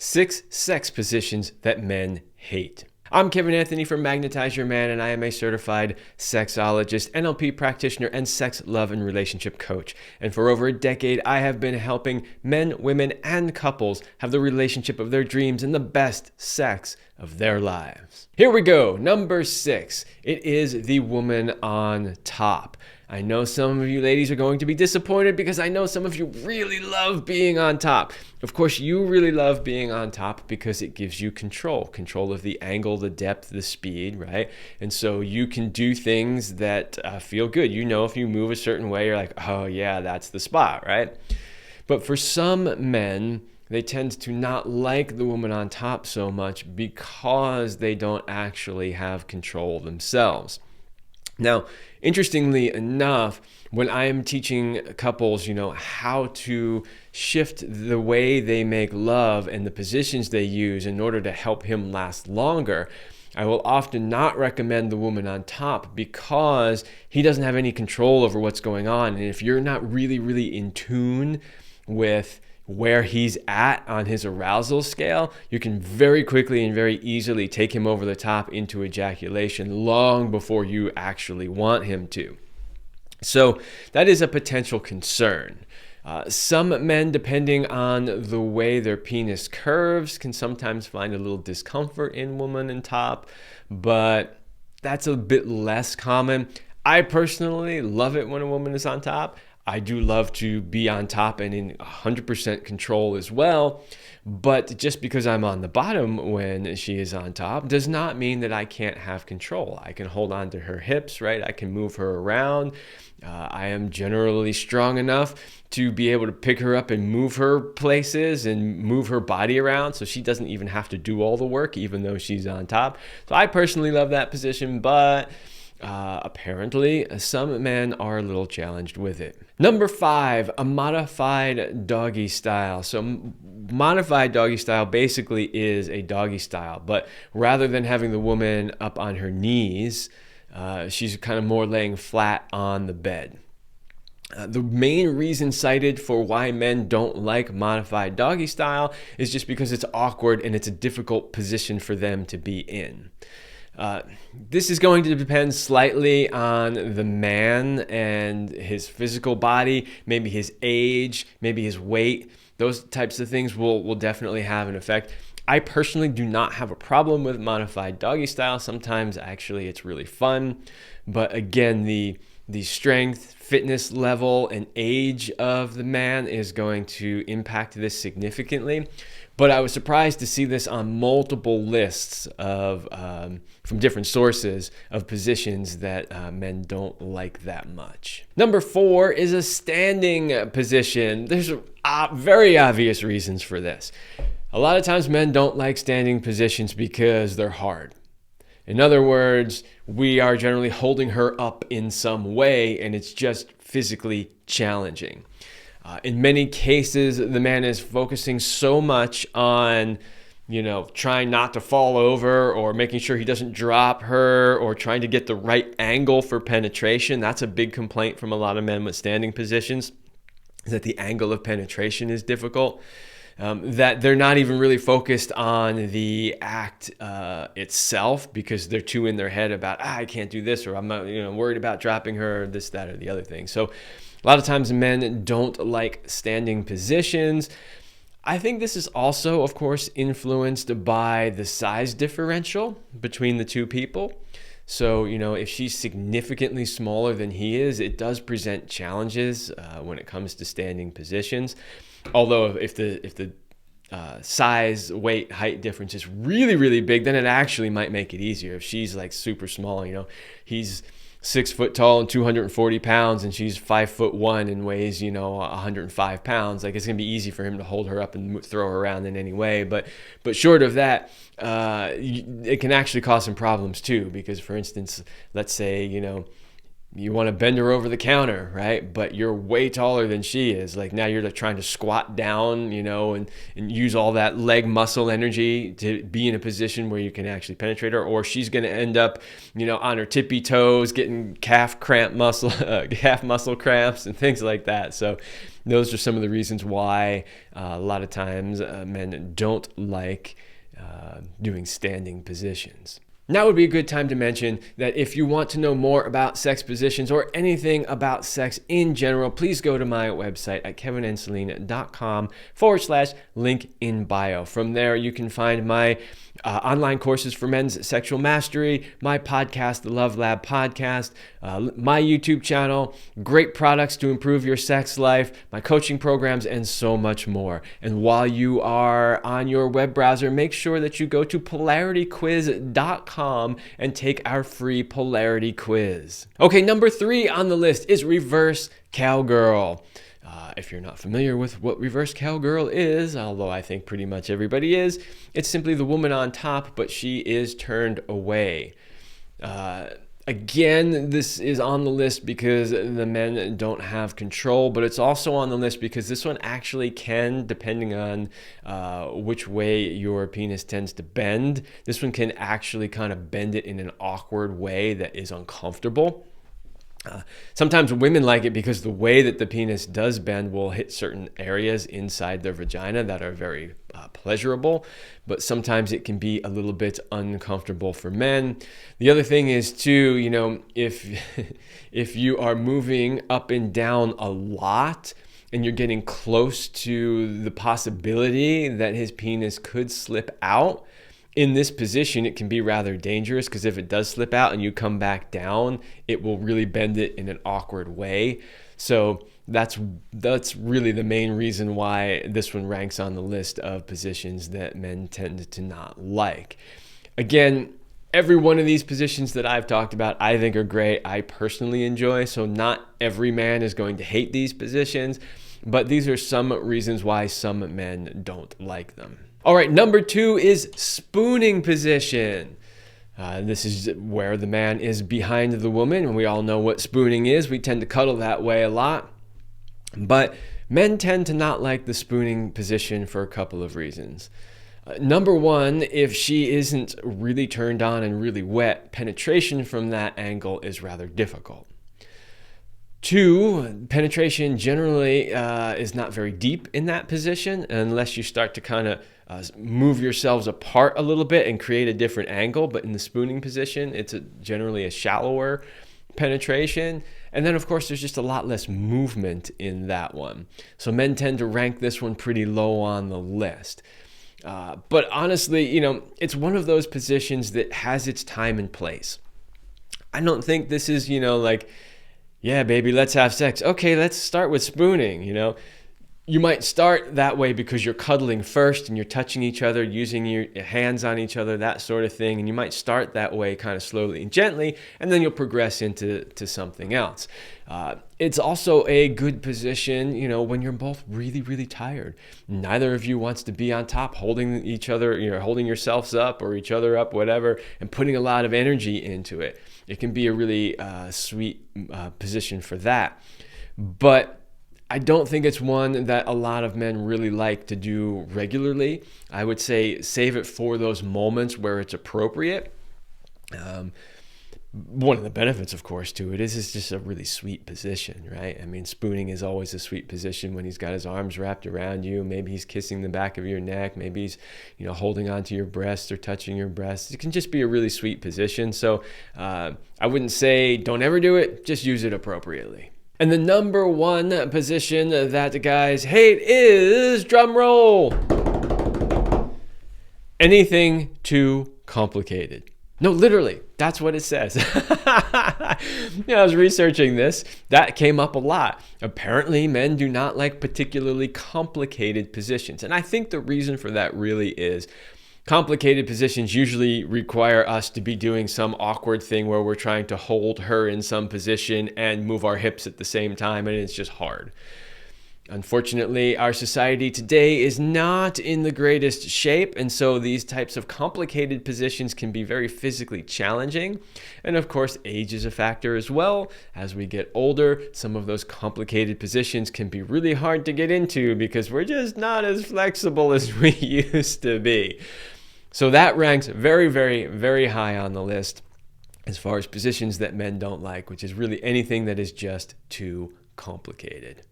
6 sex positions that men hate. I'm Kevin Anthony from Magnetize Your Man, and I am a certified sexologist, NLP practitioner, and sex, love, and relationship coach. And for over a decade, I have been helping men, women, and couples have the relationship of their dreams and the best sex of their lives. Here we go. Number 6. It is the woman on top. I know some of you ladies are going to be disappointed because I know some of you really love being on top. Of course, you really love being on top because it gives you control of the angle, the depth, the speed, right? And so you can do things that feel good. You know, if you move a certain way, you're like, oh yeah, that's the spot, right? But for some men, they tend to not like the woman on top so much because they don't actually have control themselves. Now, interestingly enough, when I am teaching couples, how to shift the way they make love and the positions they use in order to help him last longer, I will often not recommend the woman on top because he doesn't have any control over what's going on. And if you're not really, really in tune with where he's at on his arousal scale, you can very quickly and very easily take him over the top into ejaculation long before you actually want him to. So that is a potential concern. Some men, depending on the way their penis curves, can sometimes find a little discomfort in woman on top, but that's a bit less common. I personally love it when a woman is on top. I do love to be on top and in 100% control as well. But just because I'm on the bottom when she is on top does not mean that I can't have control. I can hold on to her hips, right? I can move her around. I am generally strong enough to be able to pick her up and move her places and move her body around so she doesn't even have to do all the work, even though she's on top. So I personally love that position, but apparently, some men are a little challenged with it. Number 5, a modified doggy style. So modified doggy style basically is a doggy style, but rather than having the woman up on her knees, she's kind of more laying flat on the bed. The main reason cited for why men don't like modified doggy style is just because it's awkward and it's a difficult position for them to be in. This is going to depend slightly on the man and his physical body, maybe his age, maybe his weight. Those types of things will definitely have an effect. I personally do not have a problem with modified doggy style. Sometimes actually it's really fun. But again, the strength, fitness level, and age of the man is going to impact this significantly. But I was surprised to see this on multiple lists of from different sources of positions that men don't like that much. Number 4 is a standing position. There's very obvious reasons for this. A lot of times men don't like standing positions because they're hard. In other words, we are generally holding her up in some way and it's just physically challenging. In many cases, the man is focusing so much on, trying not to fall over or making sure he doesn't drop her or trying to get the right angle for penetration. That's a big complaint from a lot of men with standing positions, is that the angle of penetration is difficult. That they're not even really focused on the act itself because they're too in their head about, I can't do this, or I'm not, worried about dropping her, this, that, or the other thing. So a lot of times men don't like standing positions. I think this is also, of course, influenced by the size differential between the two people. So, if she's significantly smaller than he is, it does present challenges when it comes to standing positions. Although if the size, weight, height difference is really, really big, then it actually might make it easier. If she's like super small, he's 6 foot tall and 240 pounds and she's 5'1" and weighs 105 pounds, like it's gonna be easy for him to hold her up and throw her around in any way. But short of that, it can actually cause some problems too, because for instance, let's say you want to bend her over the counter, right? But you're way taller than she is. Like now you're like trying to squat down, and use all that leg muscle energy to be in a position where you can actually penetrate her, or she's going to end up, on her tippy toes, getting calf muscle cramps and things like that. So those are some of the reasons why a lot of times men don't like doing standing positions. Now would be a good time to mention that if you want to know more about sex positions or anything about sex in general, please go to my website at kevinandselene.com/link in bio. From there, you can find my online courses for men's sexual mastery, my podcast, the Love Lab podcast, my YouTube channel, great products to improve your sex life, my coaching programs, and so much more. And while you are on your web browser, make sure that you go to polarityquiz.com and take our free polarity quiz. Okay, number 3 on the list is reverse cowgirl. If you're not familiar with what reverse cowgirl is, although I think pretty much everybody is, it's simply the woman on top, but she is turned away. Again, this is on the list because the men don't have control, but it's also on the list because this one actually can, depending on which way your penis tends to bend, this one can actually kind of bend it in an awkward way that is uncomfortable. Sometimes women like it because the way that the penis does bend will hit certain areas inside their vagina that are very pleasurable, but sometimes it can be a little bit uncomfortable for men. The other thing is too, if you are moving up and down a lot and you're getting close to the possibility that his penis could slip out, in this position, it can be rather dangerous because if it does slip out and you come back down, it will really bend it in an awkward way. So that's really the main reason why this one ranks on the list of positions that men tend to not like. Again, every one of these positions that I've talked about, I think are great. I personally enjoy, so not every man is going to hate these positions, but these are some reasons why some men don't like them. All right, number 2 is spooning position. This is where the man is behind the woman, and we all know what spooning is. We tend to cuddle that way a lot. But men tend to not like the spooning position for a couple of reasons. Number 1, if she isn't really turned on and really wet, penetration from that angle is rather difficult. 2, penetration generally is not very deep in that position unless you start to kind of move yourselves apart a little bit and create a different angle. But in the spooning position, it's generally a shallower penetration. And then, of course, there's just a lot less movement in that one. So men tend to rank this one pretty low on the list. But honestly, it's one of those positions that has its time and place. I don't think this is, yeah, baby, let's have sex. Okay, let's start with spooning, You might start that way because you're cuddling first and you're touching each other, using your hands on each other, that sort of thing. And you might start that way kind of slowly and gently, and then you'll progress into something else. It's also a good position, when you're both really, really tired. Neither of you wants to be on top, holding each other, holding yourselves up or each other up, whatever, and putting a lot of energy into it. It can be a really sweet position for that. But I don't think it's one that a lot of men really like to do regularly. I would say save it for those moments where it's appropriate. One of the benefits, of course, to it is it's just a really sweet position, right? I mean, spooning is always a sweet position when he's got his arms wrapped around you. Maybe he's kissing the back of your neck. Maybe he's, holding onto your breasts or touching your breasts. It can just be a really sweet position. So I wouldn't say don't ever do it. Just use it appropriately. And the number 1 position that the guys hate is, drum roll, anything too complicated. No, literally, that's what it says. I was researching this. That came up a lot. Apparently, men do not like particularly complicated positions. And I think the reason for that really is complicated positions usually require us to be doing some awkward thing where we're trying to hold her in some position and move our hips at the same time, and it's just hard. Unfortunately, our society today is not in the greatest shape, and so these types of complicated positions can be very physically challenging. And of course, age is a factor as well. As we get older, some of those complicated positions can be really hard to get into because we're just not as flexible as we used to be. So that ranks very, very, very high on the list as far as positions that men don't like, which is really anything that is just too complicated.